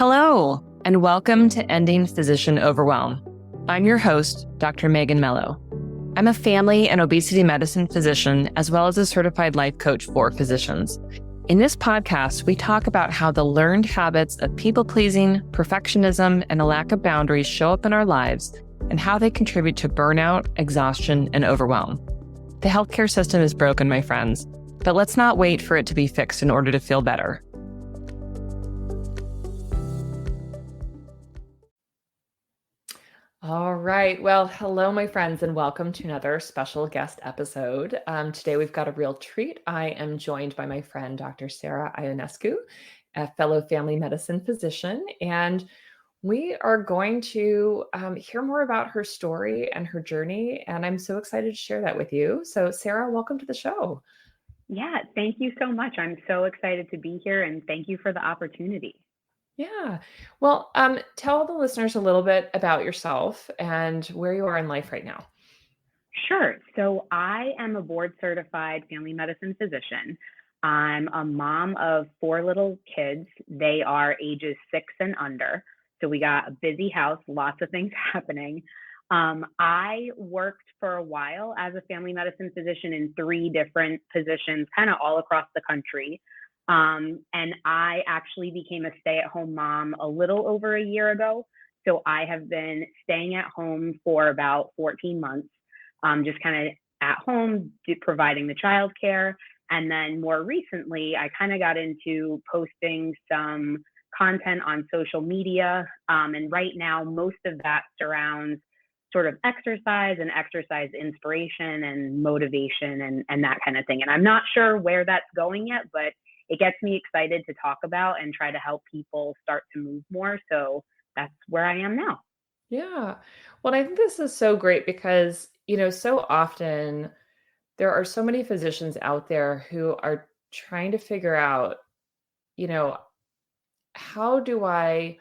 Hello, and welcome to Ending Physician Overwhelm. I'm your host, Dr. Megan Mello. I'm a family and obesity medicine physician, as well as a certified life coach for physicians. In this podcast, we talk about how the learned habits of people-pleasing, perfectionism, and a lack of boundaries show up in our lives and how they contribute to burnout, exhaustion, and overwhelm. The healthcare system is broken, my friends, but let's not wait for it to be fixed in order to feel better. All right. Well, hello, my friends, and welcome to another special guest episode. Today, we've got a real treat. I am joined by my friend, Dr. Sara Ionescu, a fellow family medicine physician, and we are going to hear more about her story and her journey, and I'm so excited to share that with you. So, Sara, welcome to the show. Yeah, thank you so much. I'm so excited to be here, and thank you for the opportunity. Yeah. Well, tell the listeners a little bit about yourself and where you are in life right now. Sure. So I am a board certified family medicine physician. I'm a mom of 4 little kids. They are ages 6 and under. So we got a busy house, lots of things happening. I worked for a while as a family medicine physician in 3 different positions, kind of all across the country. And I actually became a stay-at-home mom a little over a year ago. So I have been staying at home for about 14 months, just kind of at home, providing the childcare. And then more recently, I kind of got into posting some content on social media. And right now, most of that surrounds sort of exercise and exercise inspiration and motivation and that kind of thing. And I'm not sure where that's going yet, but it gets me excited to talk about and try to help people start to move more. So that's where I am now. Yeah. Well, I think this is so great because, so often there are so many physicians out there who are trying to figure out, you know, how do I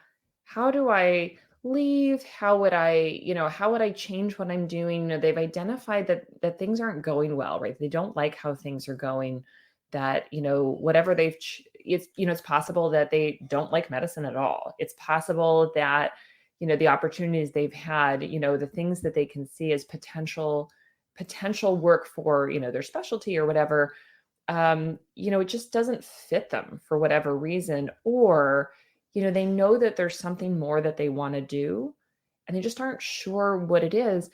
leave? How would I change what I'm doing? They've identified that things aren't going well, right? They don't like how things are going, that, whatever it's possible that they don't like medicine at all. It's possible that, the opportunities they've had, the things that they can see as potential work for, their specialty or whatever, it just doesn't fit them for whatever reason, or, they know that there's something more that they want to do and they just aren't sure what it is.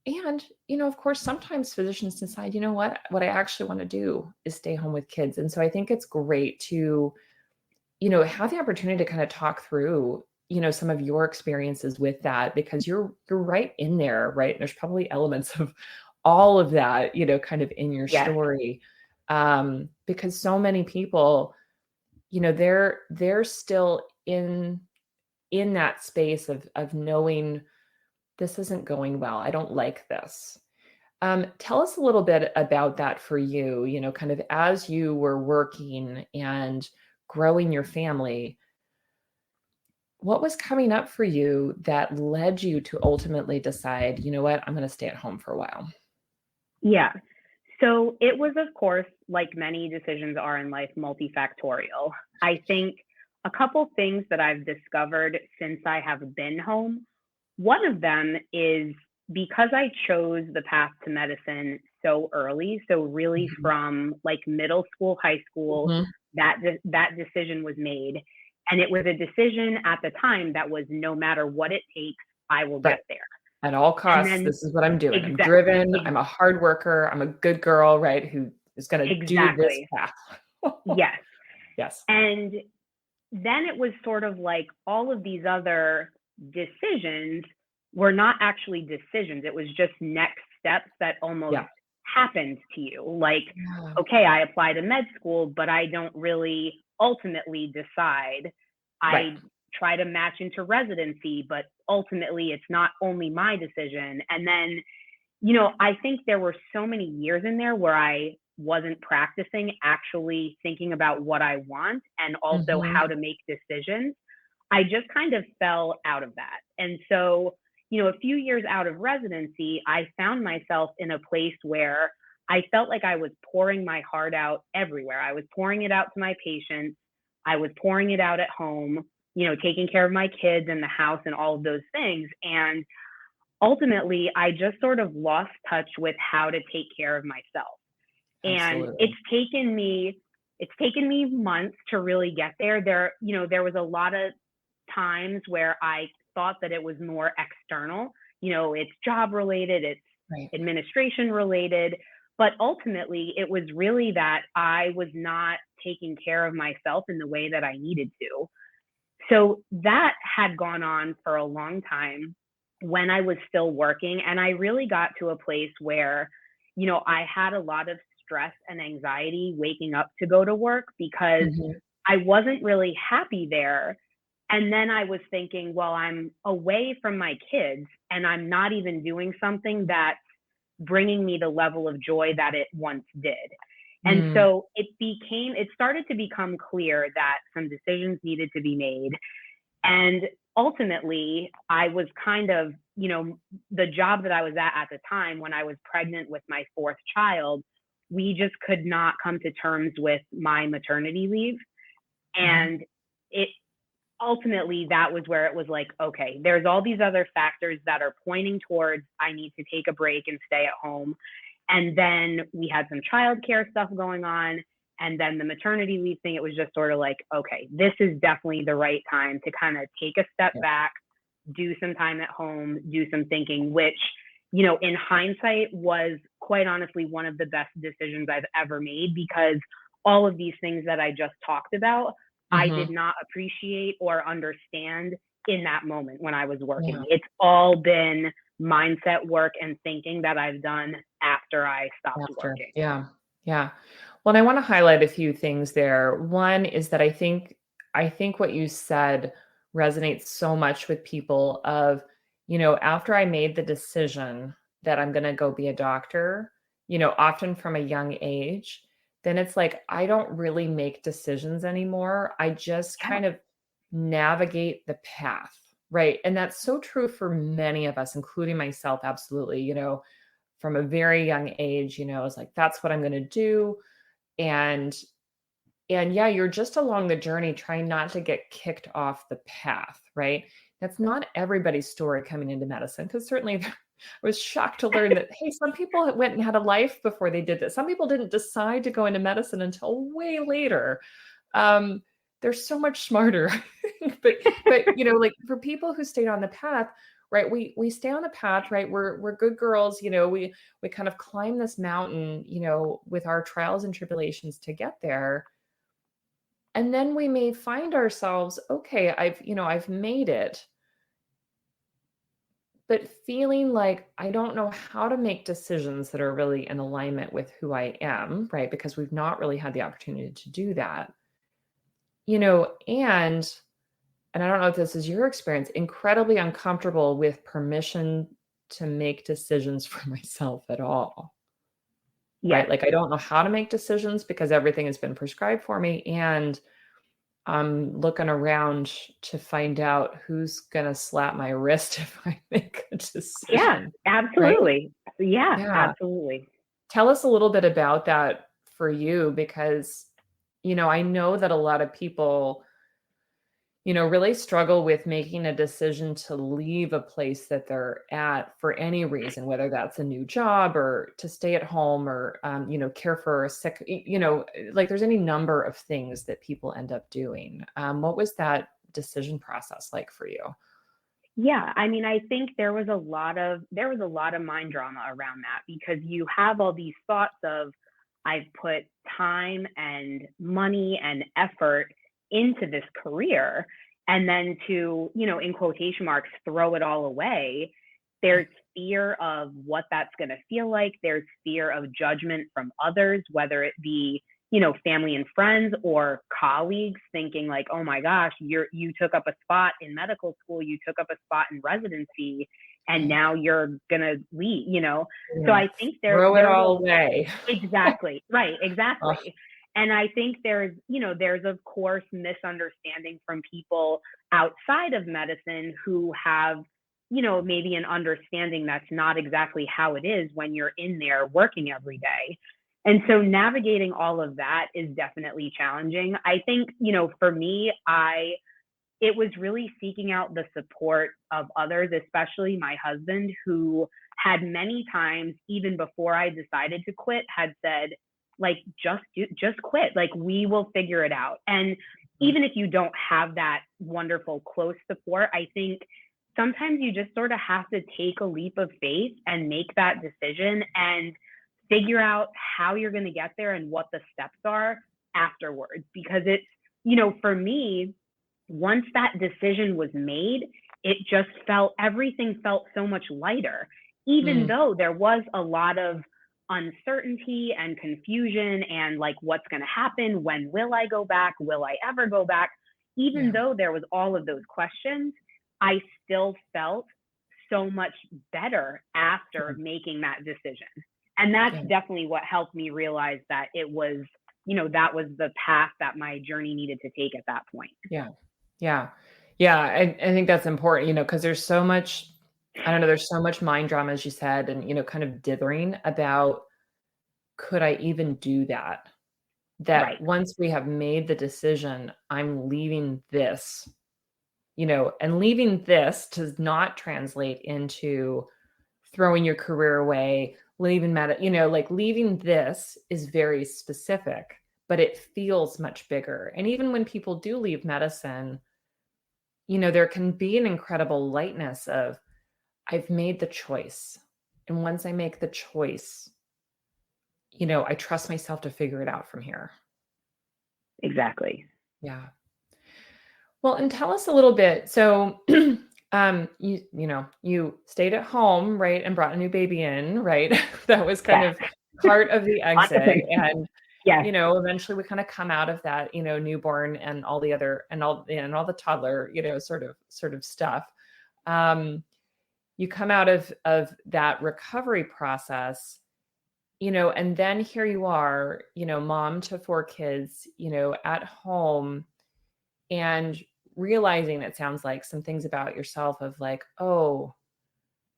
And, of course, sometimes physicians decide, what I actually want to do is stay home with kids. And so I think it's great to, have the opportunity to kind of talk through, some of your experiences with that, because you're right in there, right? And there's probably elements of all of that, kind of in your story. Because so many people, they're still in that space of knowing this isn't going well. I don't like this. Tell us a little bit about that for you, kind of as you were working and growing your family. What was coming up for you that led you to ultimately decide, you know what, I'm going to stay at home for a while? Yeah. So it was, of course, like many decisions are in life, multifactorial. I think a couple things that I've discovered since I have been home. One of them is because I chose the path to medicine so early. So really from like middle school, high school, that decision was made. And it was a decision at the time that was no matter what it takes, I will get there. At all costs, this is what I'm doing. I'm driven. I'm a hard worker. I'm a good girl, right? Who is going to do this path. Yes. Yes. And then it was sort of like all of these other decisions were not actually decisions. It was just next steps that almost happened to you. Like, okay, I apply to med school, but I don't really ultimately decide. I try to match into residency, but ultimately it's not only my decision. And then, I think there were so many years in there where I wasn't practicing actually thinking about what I want and also how to make decisions. I just kind of fell out of that. And so, a few years out of residency, I found myself in a place where I felt like I was pouring my heart out everywhere. I was pouring it out to my patients. I was pouring it out at home. taking care of my kids and the house and all of those things. And ultimately, I just sort of lost touch with how to take care of myself. And Absolutely. it's taken me months to really get there. There was a lot of times where I thought that it was more external. It's job related, it's Right. administration related, but ultimately it was really that I was not taking care of myself in the way that I needed to. So that had gone on for a long time when I was still working. And I really got to a place where, I had a lot of stress and anxiety waking up to go to work because Mhm. I wasn't really happy there. And then I was thinking, well, I'm away from my kids and I'm not even doing something that's bringing me the level of joy that it once did. And Mm. so it started to become clear that some decisions needed to be made. And ultimately, I was kind of, the job that I was at the time when I was pregnant with my fourth child, we just could not come to terms with my maternity leave. Mhm. And it ultimately, that was where it was like, okay, there's all these other factors that are pointing towards I need to take a break and stay at home. And then we had some childcare stuff going on. And then the maternity leave thing, it was just sort of like, okay, this is definitely the right time to kind of take a step Yeah. back, do some time at home, do some thinking, which, in hindsight was quite honestly one of the best decisions I've ever made because all of these things that I just talked about, I did Mhm. not appreciate or understand in that moment when I was Yeah. working. It's all been mindset work and thinking that I've done after I stopped After. working. Yeah. Yeah. Well, and I wanna highlight a few things there. One is that I think what you said resonates so much with people of, after I made the decision that I'm gonna go be a doctor, often from a young age, then it's like I don't really make decisions anymore. I just Yeah. kind of navigate the path, right? And that's so true for many of us, including myself, absolutely, from a very young age, it's like, that's what I'm gonna do. And and yeah, you're just along the journey trying not to get kicked off the path, right? That's not everybody's story coming into medicine, because certainly I was shocked to learn that, hey, some people had went and had a life before they did this. Some people didn't decide to go into medicine until way later. Um, they're so much smarter. But like for people who stayed on the path, right? We stay on the path, right? We're good girls, we kind of climb this mountain, with our trials and tribulations to get there. And then we may find ourselves, okay, I've made it, but feeling like I don't know how to make decisions that are really in alignment with who I am, right? Because we've not really had the opportunity to do that. And I don't know if this is your experience, incredibly uncomfortable with permission to make decisions for myself at all, Yes. right? Like, I don't know how to make decisions because everything has been prescribed for me, and I'm looking around to find out who's gonna slap my wrist if I make a Yeah, decision, right? absolutely. Yeah, Yeah. absolutely. Tell us a little bit about that for you because, I know that a lot of people really struggle with making a decision to leave a place that they're at for any reason, whether that's a new job or to stay at home or, care for a sick, like there's any number of things that people end up doing. What was that decision process like for you? Yeah, I mean, I think there was a lot of mind drama around that because you have all these thoughts of I've put time and money and effort into this career and then to, in quotation marks, throw it all away. Yeah. There's fear of what that's going to feel like. There's fear of judgment from others, whether it be, family and friends or colleagues thinking like, oh my gosh, you took up a spot in medical school, you took up a spot in residency, and Right. now you're gonna leave, So Yeah. I think Throw it there's all a away. exactly right, Ugh. exactly. And I think there's of course misunderstanding from people outside of medicine who have, maybe an understanding that's not exactly how it is when you're in there working every day. And so navigating all of that is definitely challenging. I think, for me, I it was really seeking out the support of others, especially my husband, who had many times, even before I decided to quit, had said, like, just quit. Like, we will figure it out. And even if you don't have that wonderful close support, I think sometimes you just sort of have to take a leap of faith and make that decision and figure out how you're going to get there and what the steps are afterwards. Because it's, for me, once that decision was made, it just everything felt so much lighter, even Mm, though there was a lot of uncertainty and confusion and like, what's going to happen? When will I go back? Will I ever go back? Even yeah. though there was all of those questions, I still felt so much better after making that decision. And that's Yeah. definitely what helped me realize that it was, that was the path that my journey needed to take at that point. Yeah. Yeah. Yeah. I think that's important, because there's so much, I don't know, there's so much mind drama, as you said, and, kind of dithering about, could I even do that? That Right. once we have made the decision, I'm leaving this, and leaving this does not translate into throwing your career away, leaving like leaving this is very specific, but it feels much bigger. And even when people do leave medicine, there can be an incredible lightness of, I've made the choice. And once I make the choice, I trust myself to figure it out from here. Exactly. Yeah. Well, and tell us a little bit. So, you stayed at home, right, and brought a new baby in, right? That was kind Yeah. of part of the Lots of exit, things. and Yes. eventually we kind of come out of that, newborn and all the other and all the toddler, sort of stuff. Um, you come out of that recovery process, and then here you are, mom to 4 kids, at home, and realizing, it sounds like, some things about yourself of like, oh,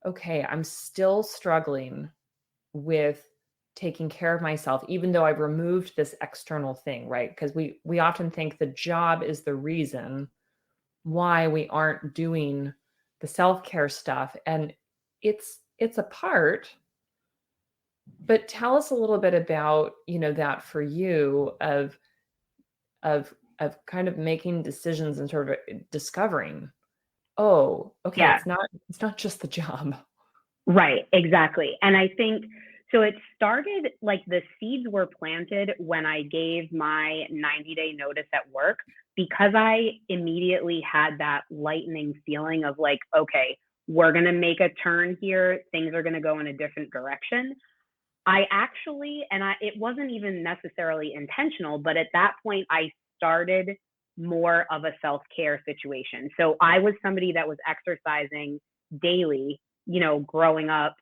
okay, I'm still struggling with taking care of myself, even though I've removed this external thing, right? Because we often think the job is the reason why we aren't doing the self-care stuff. And it's a part, but tell us a little bit about, that for you of kind of making decisions and sort of discovering, oh, okay, Yeah. it's not just the job. Right. Exactly. And I think so. It started like the seeds were planted when I gave my 90-day notice at work, because I immediately had that lightening feeling of like, okay, we're going to make a turn here. Things are going to go in a different direction. I actually, it wasn't even necessarily intentional, but at that point, I started more of a self care situation. So I was somebody that was exercising daily, growing up.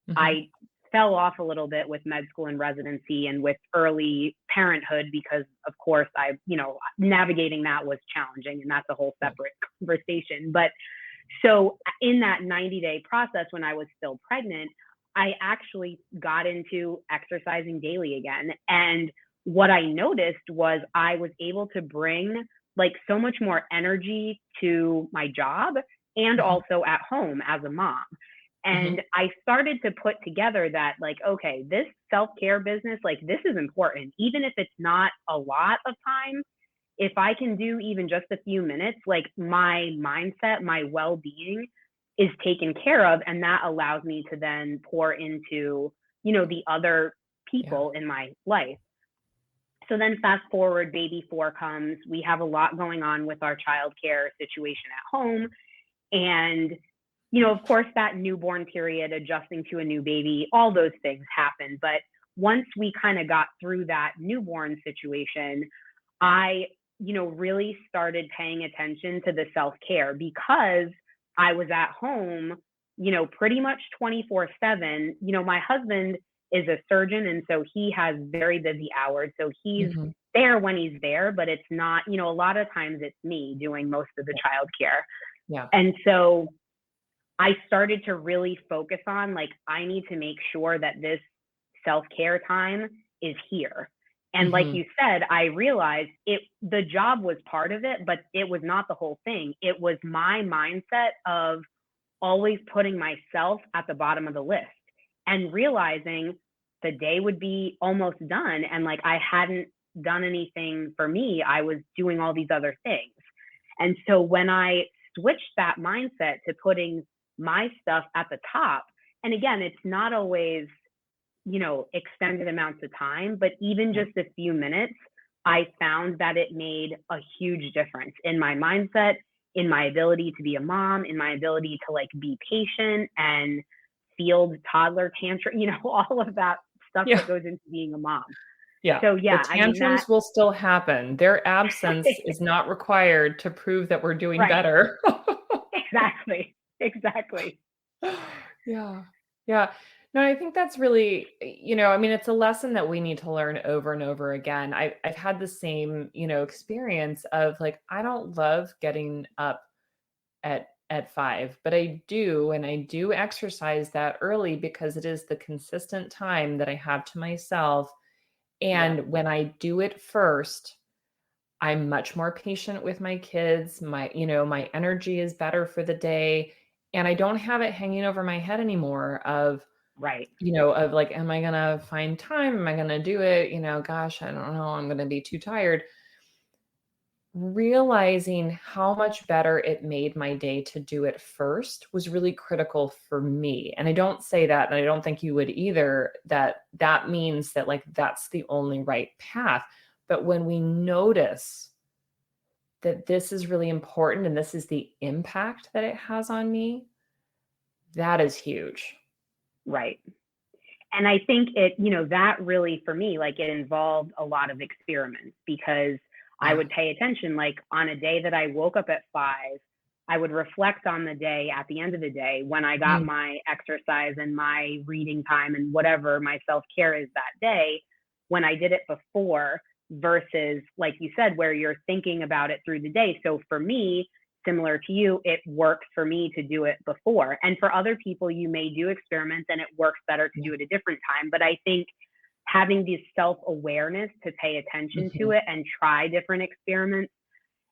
Mhm. I fell off a little bit with med school and residency and with early parenthood because, of course, navigating that was challenging, and that's a whole Yeah. separate conversation. But so in that 90-day process, when I was still pregnant, I actually got into exercising daily again. And what I noticed was I was able to bring like so much more energy to my job and Mhm. also at home as a mom. Mhm. And I started to put together that, like, okay, this self care business, like, this is important, even if it's not a lot of time. If I can do even just a few minutes, like my mindset, my well being is taken care of. And that allows me to then pour into, the other Yeah. people in my life. So then fast forward, baby 4 comes. We have a lot going on with our childcare situation at home. And, of course, that newborn period, adjusting to a new baby, all those things happen. But once we kind of got through that newborn situation, I, really started paying attention to the self care because I was at home, pretty much 24/7. My husband is a surgeon, and so he has very busy hours. So he's Mhm. there when he's there, but it's not, a lot of times it's me doing most of the childcare. Yeah. And so I started to really focus on like, I need to make sure that this self care time is here. And like Mhm. you said, I realized the job was part of it, but it was not the whole thing. It was my mindset of always putting myself at the bottom of the list and realizing the day would be almost done. And like I hadn't done anything for me, I was doing all these other things. And so when I switched that mindset to putting my stuff at the top, and again, it's not always, extended amounts of time, but even Right. just a few minutes, I found that it made a huge difference in my mindset, in my ability to be a mom, in my ability to like be patient and field toddler tantrum, all of that stuff Yeah. that goes into being a mom. Yeah. So The yeah, I mean that tantrums will still happen. Their absence is not required to prove that we're doing right. better. Exactly. Exactly. Yeah. Yeah. No, I think that's really, I mean, it's a lesson that we need to learn over and over again. I've had the same, experience of like, I don't love getting up at 5, but I do, and I do exercise that early because it is the consistent time that I have to myself. Yep. And when I do it first, I'm much more patient with my kids. My energy is better for the day. And I don't have it hanging over my head anymore of, Right. of like, am I gonna find time? Am I gonna do it? Gosh, I don't know. I'm gonna be too tired. Realizing how much better it made my day to do it first was really critical for me. And I don't say that, and I don't think you would either, that means that like that's the only right path. But when we notice that this is really important and this is the impact that it has on me, that is huge. Right. And I think that really for me, like it involved a lot of experiments because I Yeah. would pay attention, like on a day that I woke up at 5, I would reflect on the day at the end of the day when I got Mm, my exercise and my reading time and whatever my self care is that day, when I did it before versus, like you said, where you're thinking about it through the day. So for me, similar to you, it works for me to do it before. And for other people, you may do experiments and it works better to yeah. do it a different time. But I think having this self awareness to pay attention to Mhm. it and try different experiments.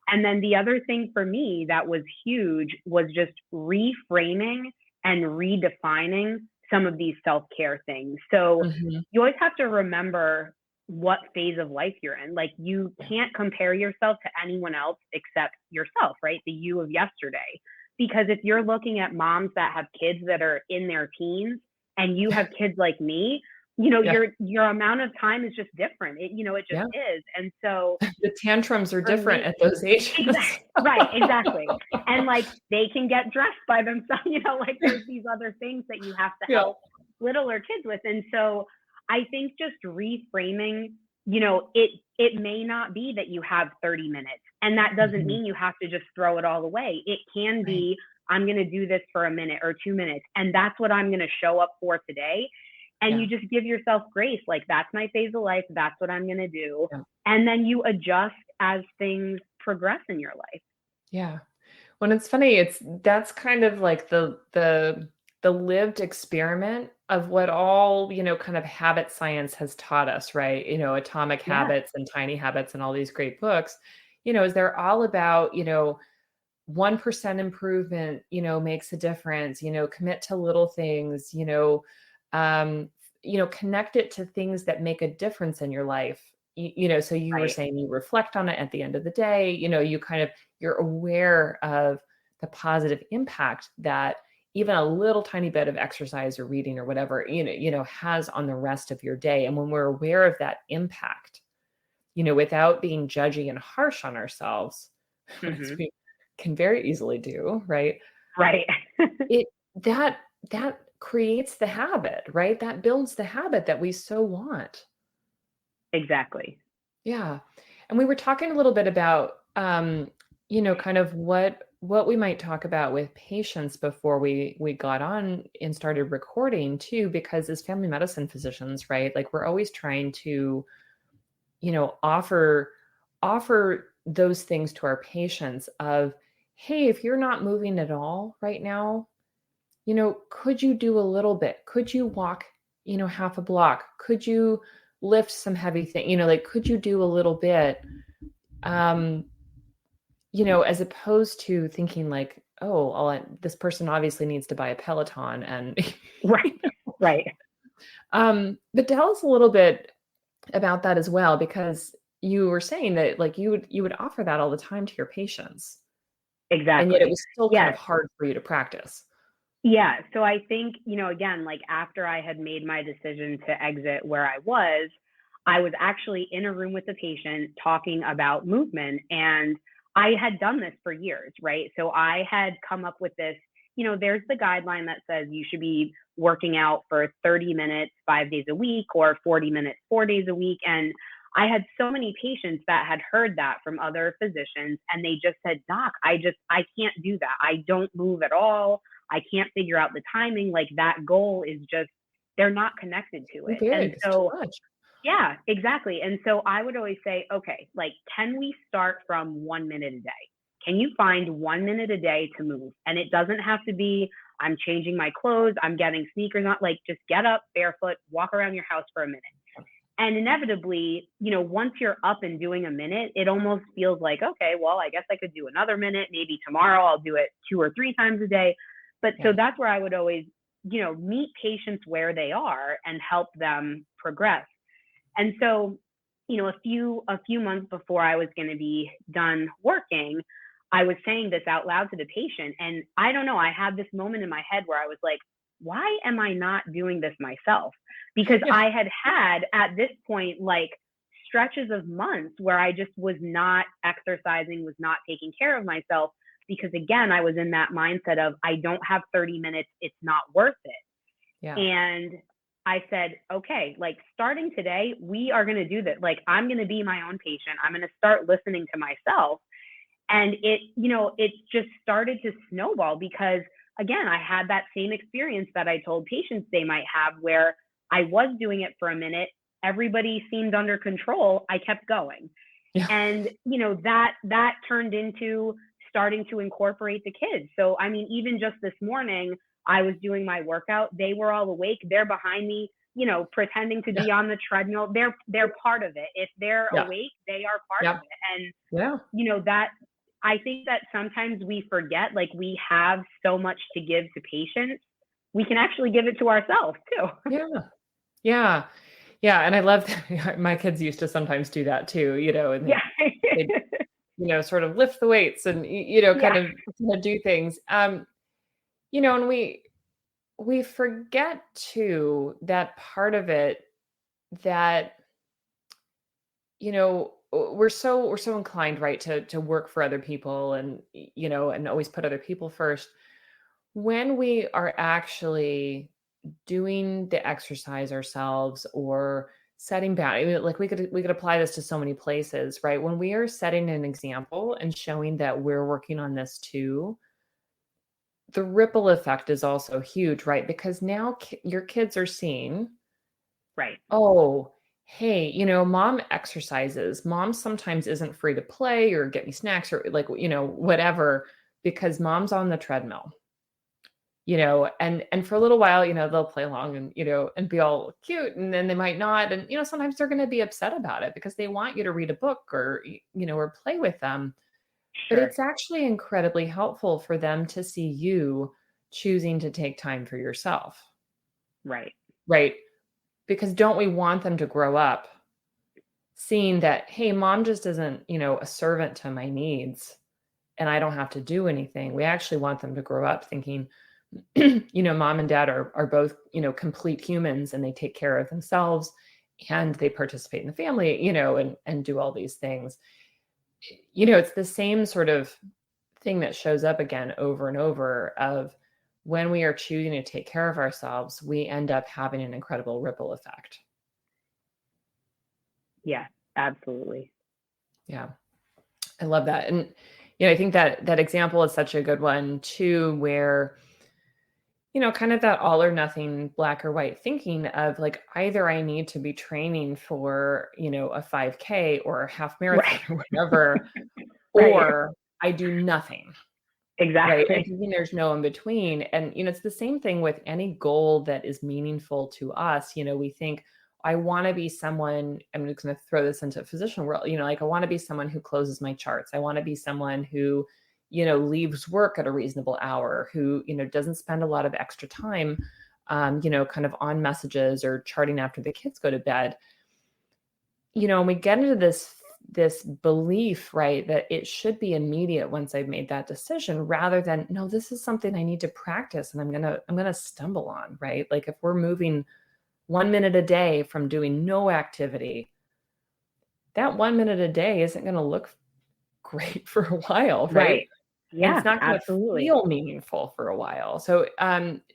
And then the other thing for me that was huge was just reframing and redefining some of these self care things. So Mhm. you always have to remember what phase of life you're in. Like you Yeah. can't compare yourself to anyone else except yourself, right? The you of yesterday. Because if you're looking at moms that have kids that are in their teens and you have kids like me, Yeah. your amount of time is just different. It just Yeah. is. And so The tantrums are for different me, at those ages. right, exactly. And like they can get dressed by themselves, like there's these other things that you have to Yeah. help littler kids with. And so I think just reframing, it may not be that you have 30 minutes. And that doesn't Mhm. mean you have to just throw it all away. It can Right. be, I'm gonna do this for a minute or 2 minutes, and that's what I'm gonna show up for today. And Yeah. you just give yourself grace, like that's my phase of life, that's what I'm gonna do. Yeah. And then you adjust as things progress in your life. Yeah. When it's funny, that's kind of like the lived experiment of what all, kind of habit science has taught us, right? Atomic Yeah. Habits and Tiny Habits and all these great books, is they're all about, 1% improvement, makes a difference, commit to little things, um, connect it to things that make a difference in your life. So you were Right. saying you reflect on it at the end of the day, you're aware of the positive impact that even a little tiny bit of exercise or reading or whatever, has on the rest of your day. And when we're aware of that impact, without being judgy and harsh on ourselves, as Hmm. we can very easily do, right? Right. It that that creates the habit, right? That builds the habit that we so want. Exactly. Yeah. And we were talking a little bit about, kind of what we might talk about with patients before we got on and started recording too, because as family medicine physicians, right? Like we're always trying to, offer those things to our patients of, hey, if you're not moving at all right now, could you do a little bit? Could you walk, half a block? Could you lift some heavy thing, like, could you do a little bit? Um, as opposed to thinking like, oh, this person obviously needs to buy a Peloton and, Right. Right. but tell us a little bit about that as well, because you were saying that like you would offer that all the time to your patients, and yet it Exactly. was still kind of Yes. hard for you to practice. Yeah. So I think, again, like after I had made my decision to exit where I was actually in a room with the patient talking about movement. And I had done this for years, right? So I had come up with this, there's the guideline that says you should be working out for 30 minutes 5 days a week or 40 minutes 4 days a week. And I had so many patients that had heard that from other physicians and they just said, Doc, I can't do that. I don't move at all. I can't figure out the timing. Like that goal is just, they're not connected to Too it. And big. It's too so, much. yeah, exactly. And so I would always say, okay, like, can we start from 1 minute a day? Can you find 1 minute a day to move? And it doesn't have to be, I'm changing my clothes, I'm getting sneakers on, like, just get up barefoot, walk around your house for a minute. And inevitably, once you're up and doing a minute, it almost feels like, okay, well, I guess I could do another minute. Maybe tomorrow I'll do it 2 or 3 times a day. But Yeah. so that's where I would always, meet patients where they are and help them progress. And so, a few months before I was going to be done working, I was saying this out loud to the patient. And I don't know, I had this moment in my head where I was like, why am I not doing this myself? Because Yeah. I had at this point, like stretches of months where I just was not exercising, was not taking care of myself. Because again, I was in that mindset of, I don't have 30 minutes, it's not worth it. Yeah. And I said, okay, like starting today, we are going to do this. Like, I'm going to be my own patient. I'm going to start listening to myself. And it just started to snowball because, again, I had that same experience that I told patients they might have where I was doing it for a minute. Everybody seemed under control. I kept going. Yeah. And, that turned into starting to incorporate the kids. So, I mean, even just this morning, I was doing my workout. They were all awake. They're behind me, pretending to Yeah. be on the treadmill. They're part of it. If they're Yeah. awake, they are part of Yeah. it. And, Yeah. that I think that sometimes we forget, like we have so much to give to patients. We can actually give it to ourselves too. Yeah. Yeah. Yeah. And I love that. My kids used to sometimes do that too, and Yeah. they sort of lift the weights and, Yeah. kind of do things. And we forget too that part of it that, we're so inclined, right, to work for other people and, and always put other people first. When we are actually doing the exercise ourselves or setting boundaries, like we could apply this to so many places, right? When we are setting an example and showing that we're working on this too, the ripple effect is also huge, right? Because now your kids are seeing, Right. oh, hey, mom exercises. Mom sometimes isn't free to play or get me snacks or like, whatever, because mom's on the treadmill. And for a little while, they'll play along and, and be all cute, and then they might not. And, sometimes they're going to be upset about it because they want you to read a book or, or play with them. But Sure. it's actually incredibly helpful for them to see you choosing to take time for yourself, Right. right? Because don't we want them to grow up seeing that, hey, mom just isn't, a servant to my needs and I don't have to do anything. We actually want them to grow up thinking, mom and dad are both, complete humans, and they take care of themselves and they participate in the family, and do all these things. It's the same sort of thing that shows up again over and over of when we are choosing to take care of ourselves, we end up having an incredible ripple effect. Yeah, absolutely. Yeah. I love that. And, I think that example is such a good one too, where, kind of that all or nothing, black or white thinking of like, either I need to be training for, a 5K or a half marathon Right. or whatever, Right. or I do nothing. Right. And Exactly. thinking there's no in between. And, it's the same thing with any goal that is meaningful to us. We think, I want to be someone, I'm just going to throw this into physician world, like I want to be someone who closes my charts. I want to be someone who, leaves work at a reasonable hour, who, doesn't spend a lot of extra time, kind of on messages or charting after the kids go to bed. And we get into this belief, right, that it should be immediate once I've made that decision, rather than, no, this is something I need to practice and I'm gonna stumble on, right? Like if we're moving 1 minute a day from doing no activity, that 1 minute a day isn't gonna look great for a while, right? Right. And Yeah, it's not gonna absolutely. feel meaningful for a while. So,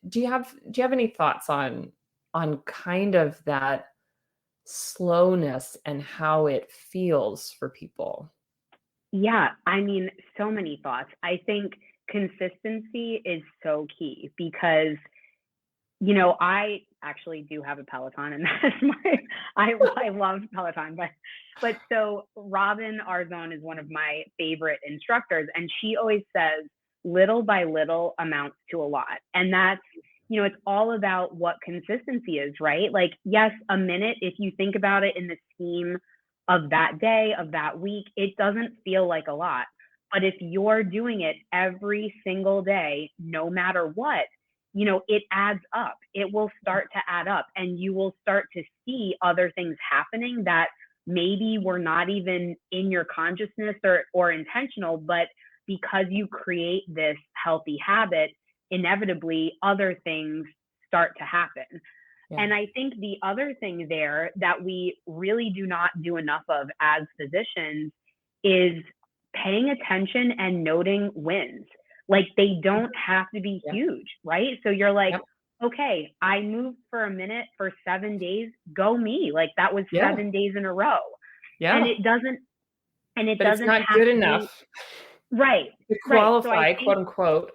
do you have any thoughts on kind of that slowness and how it feels for people? Yeah, I mean, so many thoughts. I think consistency is so key because, I actually do have a Peloton, and that's I love Peloton, but so Robin Arzon is one of my favorite instructors, and she always says little by little amounts to a lot. And that's, it's all about what consistency is, right? Like, yes, a minute, if you think about it in the scheme of that day, of that week, it doesn't feel like a lot. But if you're doing it every single day, no matter what, it adds up. It will start to add up, and you will start to see other things happening that maybe were not even in your consciousness or intentional, but because you create this healthy habit, inevitably other things start to happen. Yeah. And I think the other thing there that we really do not do enough of as physicians is paying attention and noting wins. Like, they don't have to be Yeah. huge, right? So you're like, Yep. okay, I moved for a minute for 7 days, go me. Like, that was Yeah. 7 days in a row. And Yeah. it But it's doesn't not have good to be enough right. to Right. So I qualify, think, quote unquote.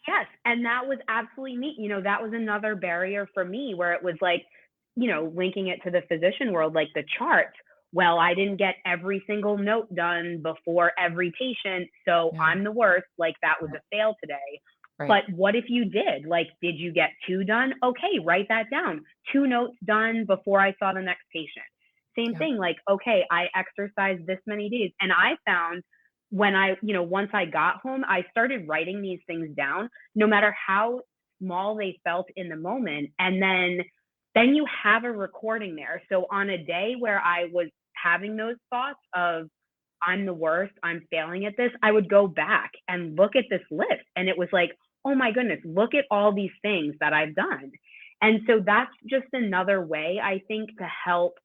yes, and that was absolutely me. That was another barrier for me where it was like, linking it to the physician world, like the charts. Well, I didn't get every single note done before every patient, so Yeah. I'm the worst. Like, that was a fail today. Right. But what if you did? Like, did you get 2 done? Okay, write that down. 2 notes done before I saw the next patient. Same Yeah. thing, like, okay, I exercised this many days. And I found when once I got home, I started writing these things down, no matter how small they felt in the moment. And then you have a recording there. So on a day where I was having those thoughts of, I'm the worst, I'm failing at this, I would go back and look at this list. And it was like, oh my goodness, look at all these things that I've done. And so that's just another way, I think, to help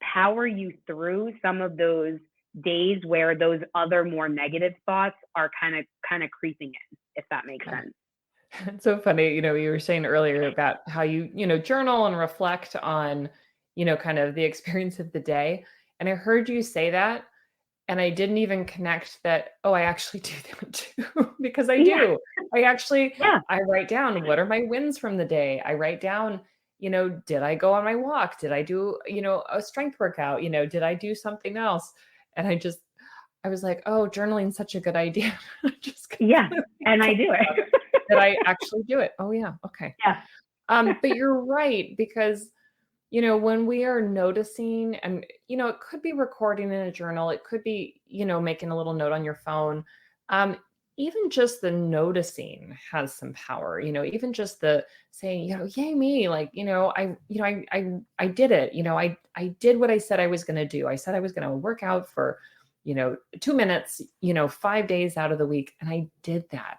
power you through some of those days where those other more negative thoughts are kind of creeping in, if that makes Yeah. sense. It's so funny, you were saying earlier about how you journal and reflect on, kind of the experience of the day. And I heard you say that, and I didn't even connect that, oh, I actually do that too, because I Yeah, do. yeah, I write down, what are my wins from the day? I write down, did I go on my walk? Did I do, a strength workout? Did I do something else? And I was like, oh, journaling's such a good idea. I just yeah. completely And I forgot do it. that I actually do it. Oh yeah. Okay. Yeah, But you're right, because when we are noticing, and it could be recording in a journal, it could be, making a little note on your phone. Um, Even just the noticing has some power, even just the saying, yay me, like, I did it, I did what I said I was going to do. I said I was going to work out for, 2 minutes, 5 days out of the week. And I did that.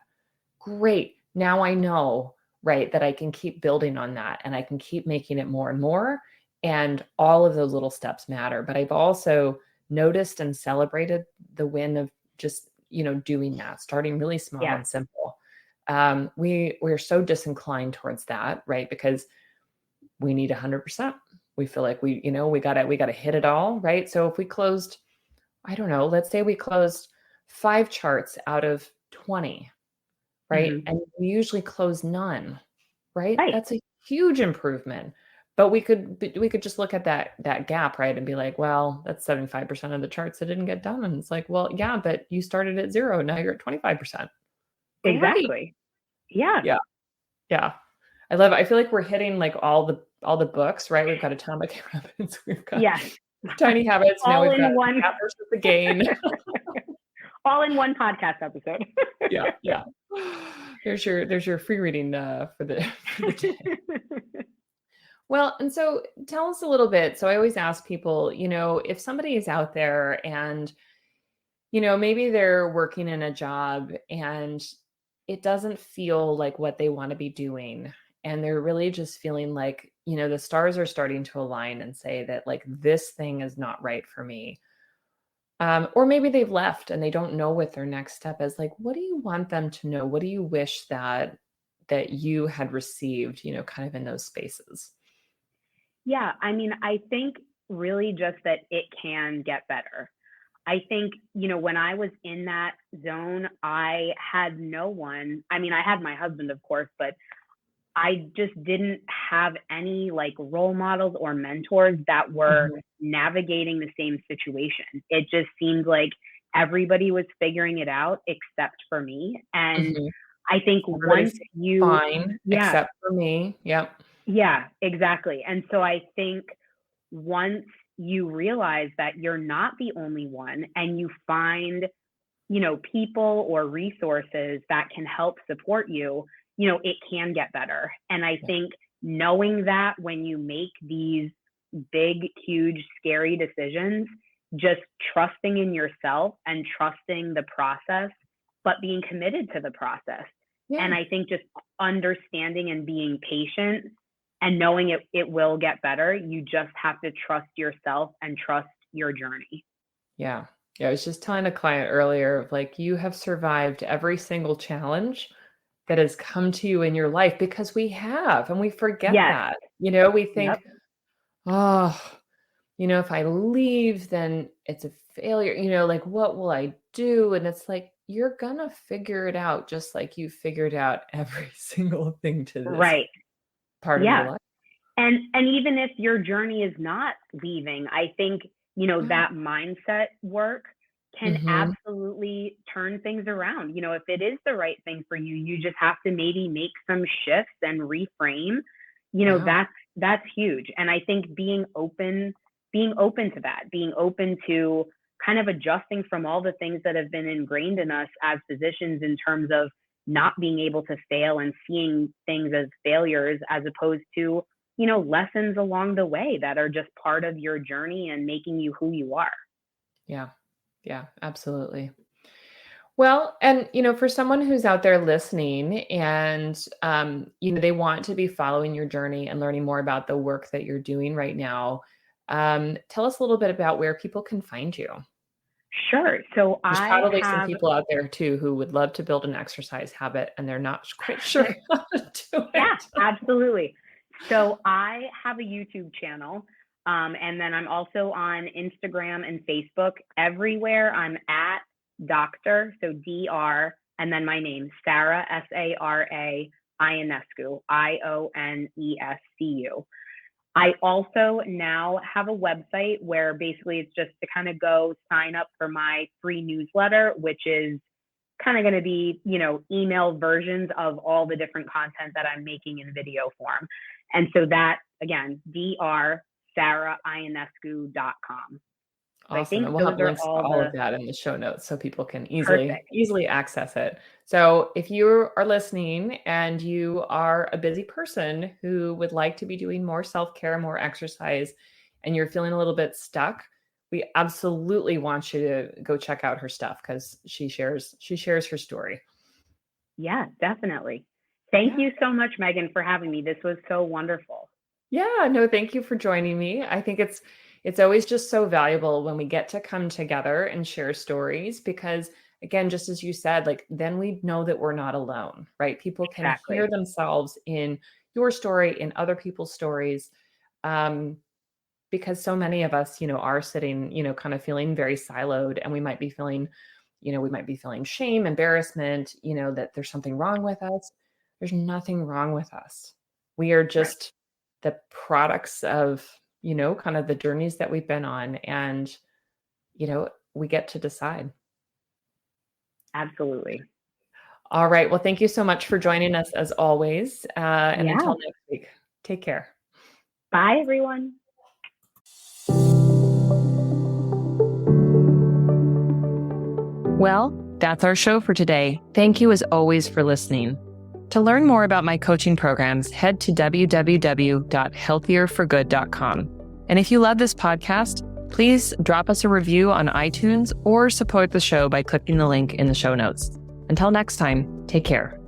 Great. Now I know, right, that I can keep building on that, and I can keep making it more and more. And all of those little steps matter. But I've also noticed and celebrated the win of just, doing that, starting really small yeah, and simple. We're so disinclined towards that, right? Because we need 100%. We feel like we gotta hit it all, right? So if we closed, I don't know, let's say we closed 5 charts out of 20, right? hmm, And we usually close none, right? right, That's a huge improvement. But we could just look at that gap, right? And be like, well, that's 75% of the charts that didn't get done. And it's like, well, yeah, but you started at 0, now you're at 25%. Great. exactly. Yeah, Yeah. Yeah. I love it. I feel like we're hitting like all all the books, right? We've got Atomic Habits, we've got Yes. Tiny Habits, now All we've got in one, That versus the Gain. all in one podcast episode. Yeah, yeah. There's your free reading for the day. Well, and so tell us a little bit. So I always ask people, if somebody is out there and, maybe they're working in a job and it doesn't feel like what they want to be doing. And they're really just feeling like, the stars are starting to align and say that like this thing is not right for me. Or maybe they've left and they don't know what their next step is. Like, what do you want them to know? What do you wish that you had received, kind of in those spaces? Yeah, I mean, I think really just that it can get better. I think, when I was in that zone, I had no one. I mean, I had my husband, of course, but I just didn't have any like role models or mentors that were Mhm, navigating the same situation. It just seemed like everybody was figuring it out except for me. And mhm. I think Everybody's once saying, you, "Fine, yeah, except for me." Yep. yeah, exactly. And so I think once you realize that you're not the only one and you find, people or resources that can help support you, it can get better. And I Yeah. think knowing that when you make these big, huge, scary decisions, just trusting in yourself and trusting the process, but being committed to the process. And Yeah. I think just understanding and being patient and knowing it will get better. You just have to trust yourself and trust your journey. Yeah. Yeah, I was just telling a client earlier of like, you have survived every single challenge that has come to you in your life because we have, and we forget Yes. that. We Yep. think, "Oh, if I leave, then it's a failure. Like, what will I do?" And it's like, you're gonna figure it out just like you figured out every single thing to this Right. part of your Yeah. life. And even if your journey is not leaving, I think, Yeah. that mindset work can Mhm. absolutely turn things around. If it is the right thing for you, you just have to maybe make some shifts and reframe. Yeah. That's huge. And I think being open to that, being open to kind of adjusting from all the things that have been ingrained in us as physicians in terms of not being able to fail and seeing things as failures as opposed to lessons along the way that are just part of your journey and making you who you are. Yeah. Yeah, absolutely. Well, and for someone who's out there listening and they want to be following your journey and learning more about the work that you're doing right now, tell us a little bit about where people can find you. Sure. So There's I probably some have, people out there too who would love to build an exercise habit and they're not quite sure how to do yeah, it. absolutely. So I have a YouTube channel. And then I'm also on Instagram and Facebook. Everywhere I'm at Doctor, so DR, and then my name, Sara, Sara Ionescu, Ionescu. I also now have a website where basically it's just to kind of go sign up for my free newsletter, which is kind of going to be, email versions of all the different content that I'm making in video form. And so that, again, drsaraionescu.com. So I Awesome, think and we'll those have are links to all all of the that in the show notes so people can easily perfect. easily access it. So, if you are listening and you are a busy person who would like to be doing more self-care, more exercise, and you're feeling a little bit stuck, we absolutely want you to go check out her stuff because she shares her story. Yeah, definitely. Thank Yeah. you so much, Megan, for having me. This was so wonderful. Yeah, no, thank you for joining me. I think it's always just so valuable when we get to come together and share stories because again, just as you said, like then we know that we're not alone, right? People can hear Exactly. themselves in your story, in other people's stories. Um, because so many of us, are sitting, kind of feeling very siloed and we might be feeling shame, embarrassment, that there's something wrong with us. There's nothing wrong with us. We are Right. just the products of, kind of the journeys that we've been on and, we get to decide. Absolutely. All right. Well, thank you so much for joining us as always. And Yeah. until next week, take care. Bye, everyone. Well, that's our show for today. Thank you as always for listening. To learn more about my coaching programs, head to www.healthierforgood.com. And if you love this podcast, please drop us a review on iTunes or support the show by clicking the link in the show notes. Until next time, take care.